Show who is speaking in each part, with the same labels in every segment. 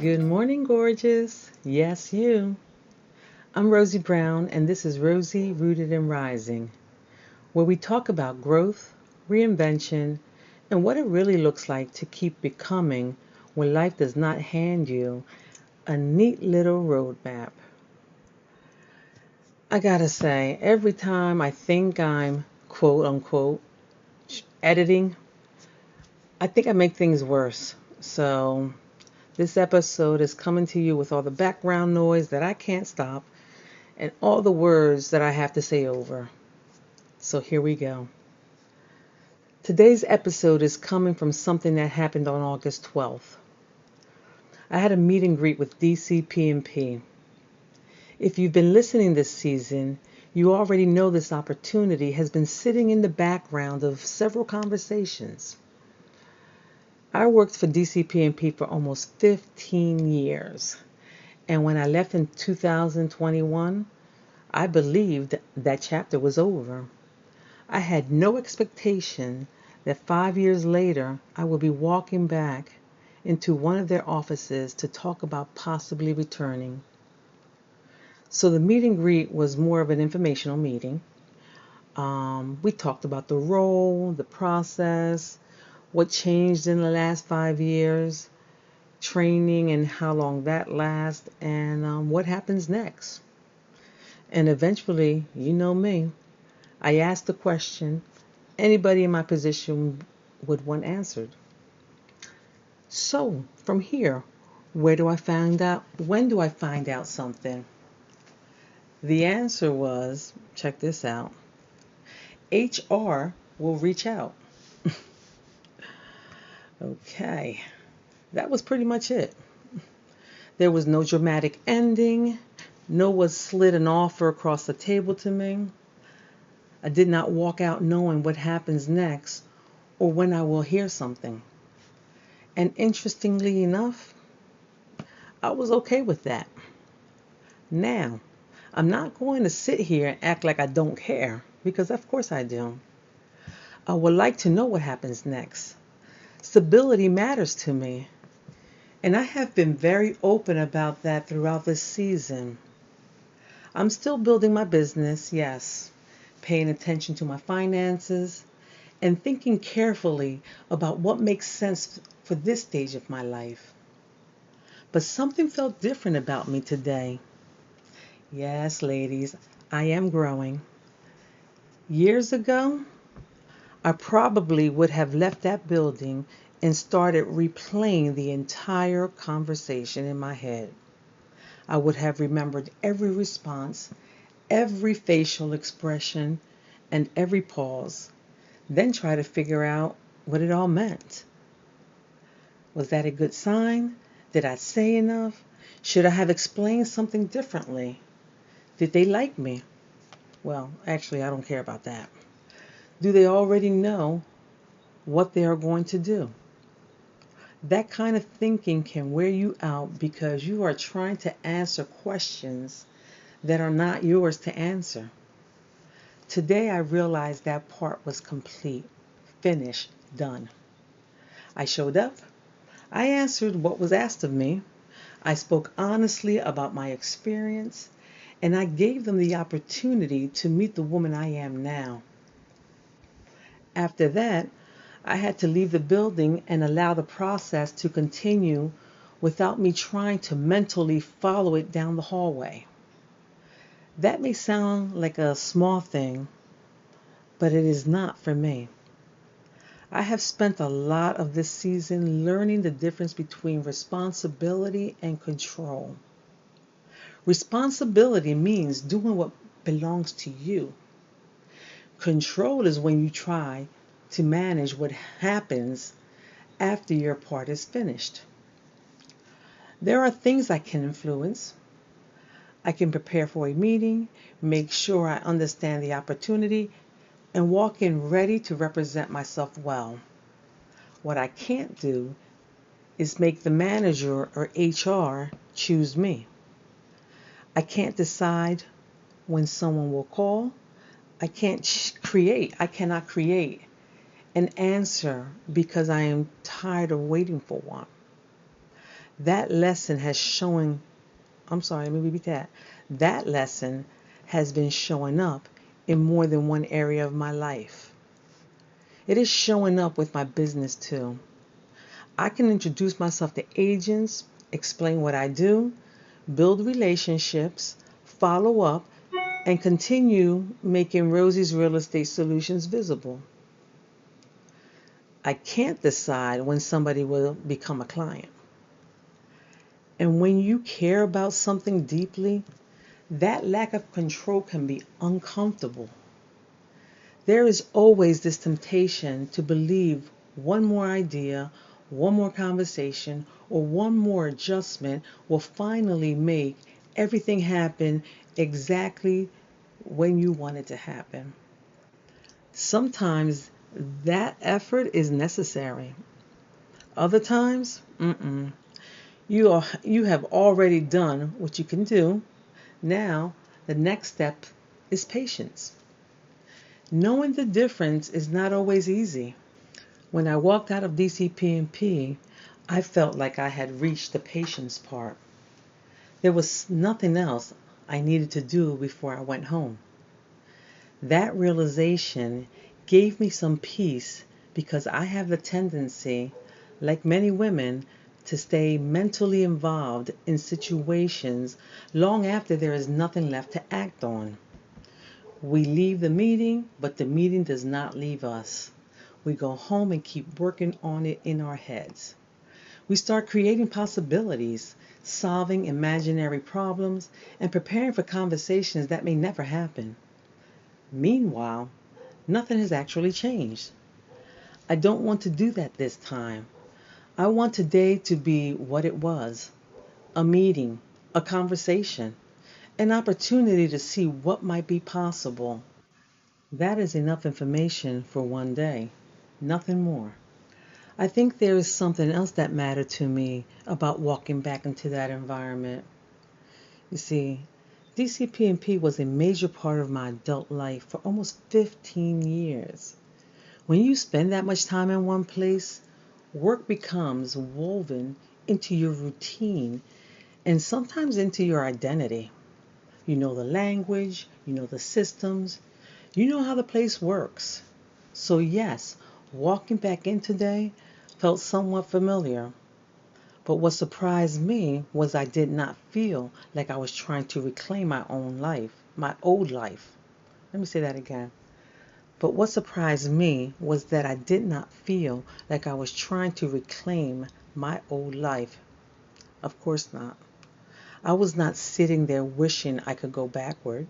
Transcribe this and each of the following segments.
Speaker 1: Good morning, gorgeous. Yes, you. I'm Rosie Brown, and this is Rosie Rooted and Rising, where we talk about growth, reinvention, and what it really looks like to keep becoming when life does not hand you a neat little roadmap. I gotta say, every time I think I'm quote unquote editing, I think I make things worse. So, this episode is coming to you with all the background noise that I can't stop and all the words that I have to say over. So here we go. Today's episode is coming from something that happened on August 12th. I had a meet and greet with DCP&P. If you've been listening this season, you already know this opportunity has been sitting in the background of several conversations. I worked for DCP&P for almost 15 years, and when I left in 2021, I believed that chapter was over. I had no expectation that 5 years later I would be walking back into one of their offices to talk about possibly returning. So the meet and greet was more of an informational meeting. We talked about the role, the process, what changed in the last 5 years, training and how long that lasts, and what happens next. And eventually, you know me, I asked the question anybody in my position would want answered. So, from here, where do I find out? When do I find out something? The answer was, check this out, HR will reach out. Okay, that was pretty much it. There was no dramatic ending. No one slid an offer across the table to me. I did not walk out knowing what happens next or when I will hear something. And interestingly enough, I was okay with that. Now, I'm not going to sit here and act like I don't care, because of course I do. I would like to know what happens next. Stability matters to me, and I have been very open about that throughout this season. I'm still building my business, yes, paying attention to my finances, and thinking carefully about what makes sense for this stage of my life. But something felt different about me today. Yes, ladies, I am growing. Years ago, I probably would have left that building and started replaying the entire conversation in my head. I would have remembered every response, every facial expression, and every pause, then try to figure out what it all meant. Was that a good sign? Did I say enough? Should I have explained something differently? Did they like me? Well, actually, I don't care about that. Do they already know what they are going to do? That kind of thinking can wear you out because you are trying to answer questions that are not yours to answer. Today I realized that part was complete, finished, done. I showed up. I answered what was asked of me. I spoke honestly about my experience, and I gave them the opportunity to meet the woman I am now. After that, I had to leave the building and allow the process to continue without me trying to mentally follow it down the hallway. That may sound like a small thing, but it is not for me. I have spent a lot of this season learning the difference between responsibility and control. Responsibility means doing what belongs to you. Control is when you try to manage what happens after your part is finished. There are things I can influence. I can prepare for a meeting, make sure I understand the opportunity, and walk in ready to represent myself well. What I can't do is make the manager or HR choose me. I can't decide when someone will call. I cannot create an answer because I am tired of waiting for one. That lesson has showing, I'm sorry, let me repeat that. That lesson has been showing up in more than one area of my life. It is showing up with my business too. I can introduce myself to agents, explain what I do, build relationships, follow up, and continue making Rosie's Real Estate Solutions visible. I can't decide when somebody will become a client. And when you care about something deeply, that lack of control can be uncomfortable. There is always this temptation to believe one more idea, one more conversation, or one more adjustment will finally make everything happen exactly when you want it to happen. Sometimes that effort is necessary. Other times, you have already done what you can do. Now, the next step is patience. Knowing the difference is not always easy. When I walked out of DCP&P, I felt like I had reached the patience part. There was nothing else I needed to do before I went home. That realization gave me some peace because I have a tendency, like many women, to stay mentally involved in situations long after there is nothing left to act on. We leave the meeting, but the meeting does not leave us. We go home and keep working on it in our heads. We start creating possibilities, solving imaginary problems, and preparing for conversations that may never happen. Meanwhile, nothing has actually changed. I don't want to do that this time. I want today to be what it was: a meeting, a conversation, an opportunity to see what might be possible. That is enough information for one day, nothing more. I think there is something else that mattered to me about walking back into that environment. You see, DCP&P was a major part of my adult life for almost 15 years. When you spend that much time in one place, work becomes woven into your routine and sometimes into your identity. You know the language, you know the systems, you know how the place works. So, yes, walking back in today felt somewhat familiar. But what surprised me was I did not feel like I was trying to reclaim my own life, my old life. Let me say that again. But what surprised me was that I did not feel like I was trying to reclaim my old life. Of course not. I was not sitting there wishing I could go backward.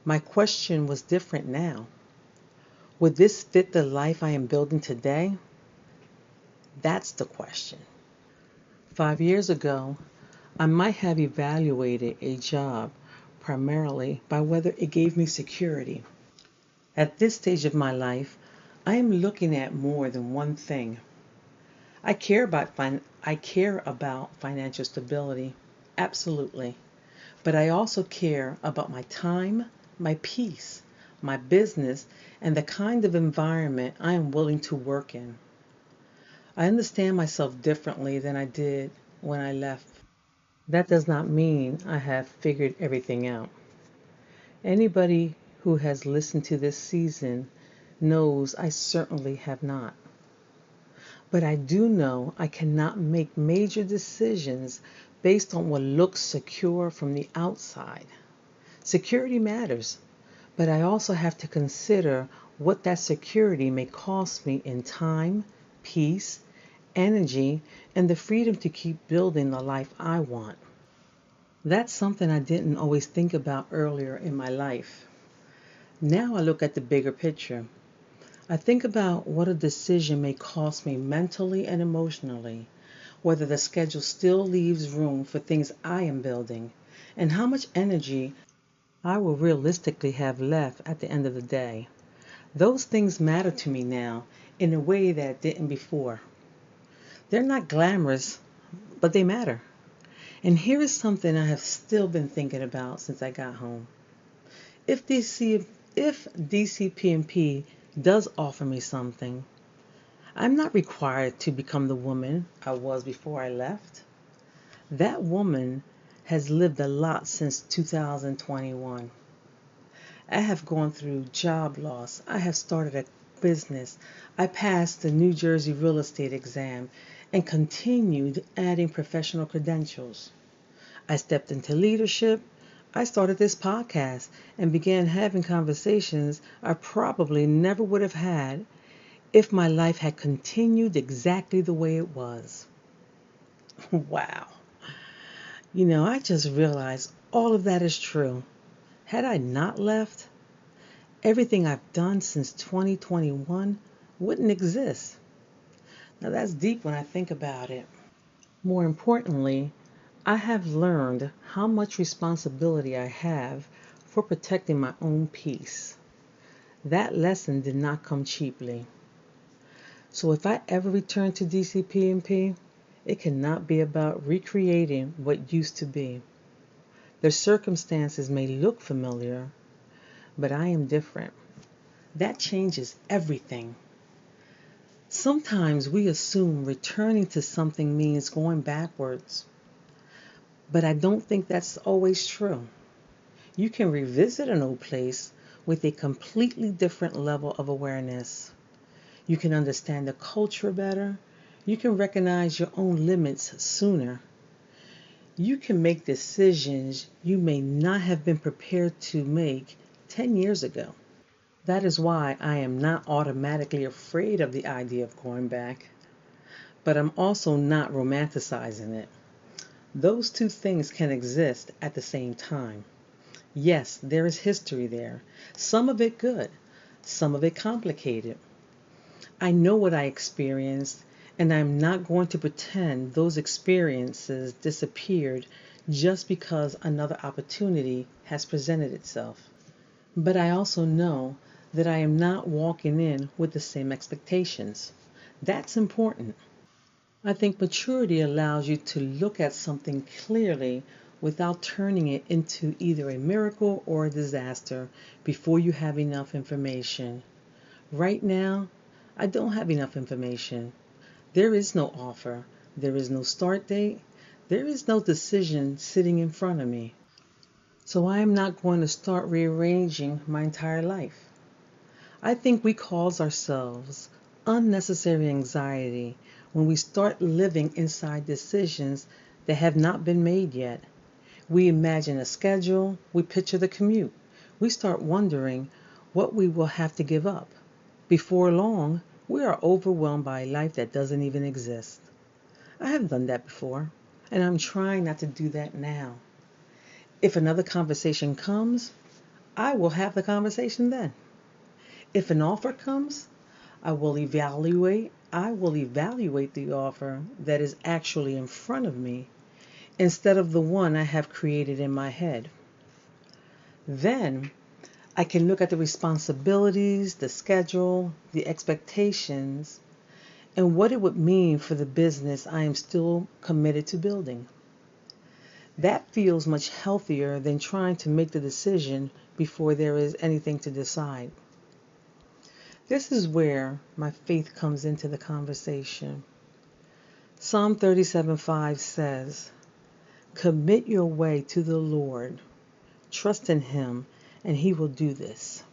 Speaker 1: My question was different now. Would this fit the life I am building today? That's the question. 5 years ago, I might have evaluated a job primarily by whether it gave me security. At this stage of my life, I am looking at more than one thing. I care about financial stability, absolutely. But I also care about my time, my peace, my business, and the kind of environment I am willing to work in. I understand myself differently than I did when I left. That does not mean I have figured everything out. Anybody who has listened to this season knows I certainly have not. But I do know I cannot make major decisions based on what looks secure from the outside. Security matters, but I also have to consider what that security may cost me in time, peace, energy, and the freedom to keep building the life I want. That's something I didn't always think about earlier in my life. Now I look at the bigger picture. I think about what a decision may cost me mentally and emotionally, whether the schedule still leaves room for things I am building, and how much energy I will realistically have left at the end of the day. Those things matter to me now in a way that it didn't before. They're not glamorous, but they matter. And here is something I have still been thinking about since I got home. If DCP&P does offer me something, I'm not required to become the woman I was before I left. That woman has lived a lot since 2021. I have gone through job loss. I have started a business. I passed the New Jersey real estate exam and continued adding professional credentials. I stepped into leadership. I started this podcast and began having conversations I probably never would have had if my life had continued exactly the way it was. Wow. I just realized all of that is true. Had I not left, everything I've done since 2021 wouldn't exist. Now that's deep when I think about it. More importantly, I have learned how much responsibility I have for protecting my own peace. That lesson did not come cheaply. So if I ever return to DCP&P, it cannot be about recreating what used to be. The circumstances may look familiar, but I am different. That changes everything. Sometimes we assume returning to something means going backwards, but I don't think that's always true. You can revisit an old place with a completely different level of awareness. You can understand the culture better. You can recognize your own limits sooner. You can make decisions you may not have been prepared to make 10 years ago. That is why I am not automatically afraid of the idea of going back, but I'm also not romanticizing it. Those two things can exist at the same time. Yes, there is history there, some of it good, some of it complicated. I know what I experienced, and I'm not going to pretend those experiences disappeared just because another opportunity has presented itself. But I also know that I am not walking in with the same expectations. That's important. I think maturity allows you to look at something clearly without turning it into either a miracle or a disaster before you have enough information. Right now, I don't have enough information. There is no offer. There is no start date. There is no decision sitting in front of me. So I am not going to start rearranging my entire life. I think we cause ourselves unnecessary anxiety when we start living inside decisions that have not been made yet. We imagine a schedule, we picture the commute. We start wondering what we will have to give up. Before long, we are overwhelmed by a life that doesn't even exist. I have done that before, and I'm trying not to do that now. If another conversation comes, I will have the conversation then. If an offer comes, I will evaluate the offer that is actually in front of me instead of the one I have created in my head. Then I can look at the responsibilities, the schedule, the expectations, and what it would mean for the business I am still committed to building. That feels much healthier than trying to make the decision before there is anything to decide. This is where my faith comes into the conversation. Psalm 37:5 says, "Commit your way to the Lord. Trust in Him, and He will do this."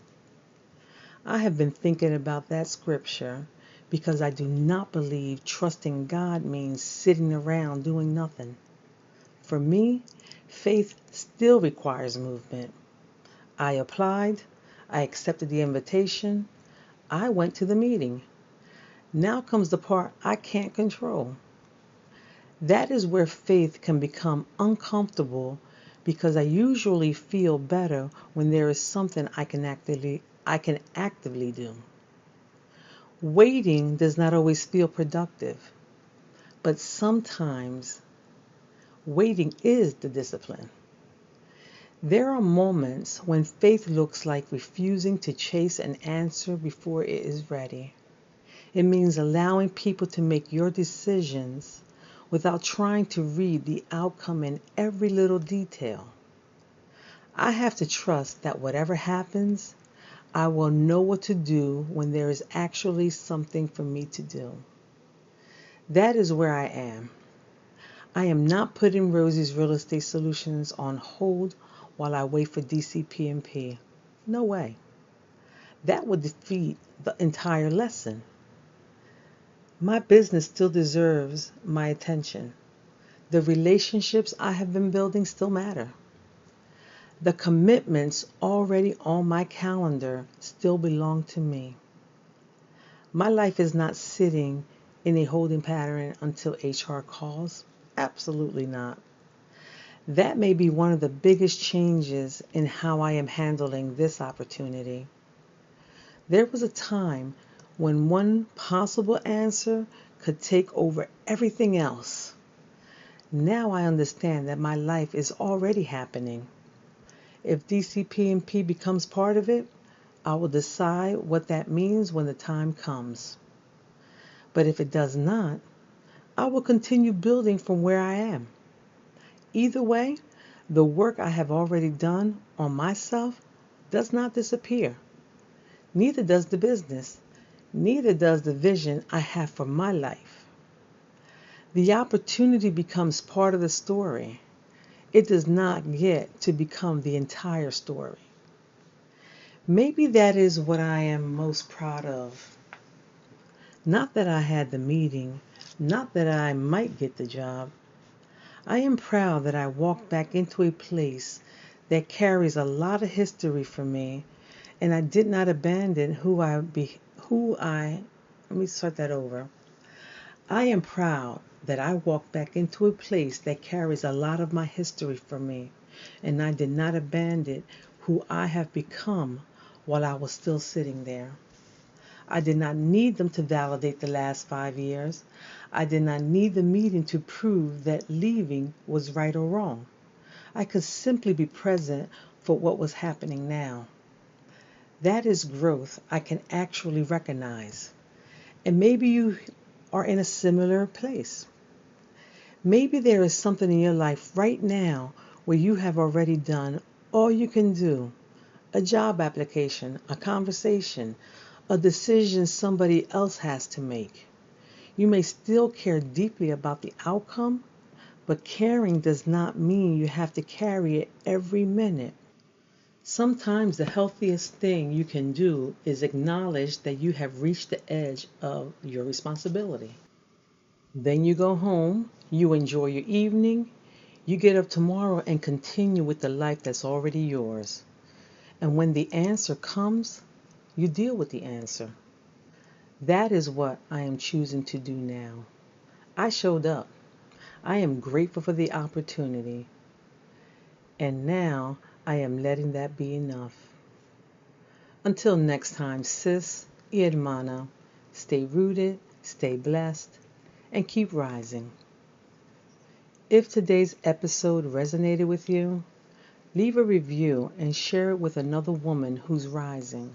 Speaker 1: I have been thinking about that scripture because I do not believe trusting God means sitting around doing nothing. For me, faith still requires movement. I applied, I accepted the invitation, I went to the meeting. Now comes the part I can't control. That is where faith can become uncomfortable because I usually feel better when there is something I can actively do. Waiting does not always feel productive, but sometimes waiting is the discipline. There are moments when faith looks like refusing to chase an answer before it is ready. It means allowing people to make your decisions without trying to read the outcome in every little detail. I have to trust that whatever happens, I will know what to do when there is actually something for me to do. That is where I am. I am not putting Rosie's Real Estate Solutions on hold while I wait for DCP&P. No way. That would defeat the entire lesson. My business still deserves my attention. The relationships I have been building still matter. The commitments already on my calendar still belong to me. My life is not sitting in a holding pattern until HR calls. Absolutely not. That may be one of the biggest changes in how I am handling this opportunity. There was a time when one possible answer could take over everything else. Now I understand that my life is already happening. If DCP&P becomes part of it, I will decide what that means when the time comes. But if it does not, I will continue building from where I am. Either way, the work I have already done on myself does not disappear. Neither does the business. Neither does the vision I have for my life. The opportunity becomes part of the story. It does not get to become the entire story. Maybe that is what I am most proud of. Not that I had the meeting, not that I might get the job. I am proud that I walked back into a place that carries a lot of history for me, and I did not abandon let me start that over. I am proud that I walked back into a place that carries a lot of my history for me, and I did not abandon who I have become while I was still sitting there. I did not need them to validate the last 5 years. I did not need the meeting to prove that leaving was right or wrong. I could simply be present for what was happening now. That is growth I can actually recognize. And maybe you are in a similar place. Maybe there is something in your life right now where you have already done all you can do. A job application, a conversation, a decision somebody else has to make. You may still care deeply about the outcome, but caring does not mean you have to carry it every minute. Sometimes the healthiest thing you can do is acknowledge that you have reached the edge of your responsibility. Then you go home, you enjoy your evening, you get up tomorrow and continue with the life that's already yours. And when the answer comes, you deal with the answer. That is what I am choosing to do now. I showed up. I am grateful for the opportunity. And now I am letting that be enough. Until next time, sis y hermana, stay rooted, stay blessed, and keep rising. If today's episode resonated with you, leave a review and share it with another woman who's rising,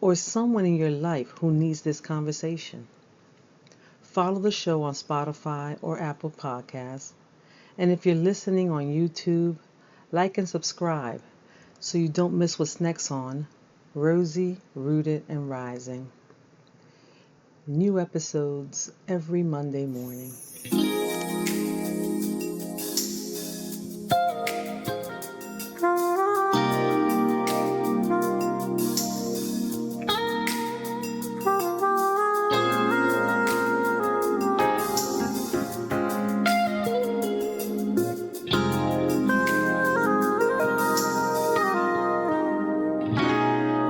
Speaker 1: or someone in your life who needs this conversation. Follow the show on Spotify or Apple Podcasts. And if you're listening on YouTube, like and subscribe so you don't miss what's next on Rosie, Rooted and Rising. New episodes every Monday morning.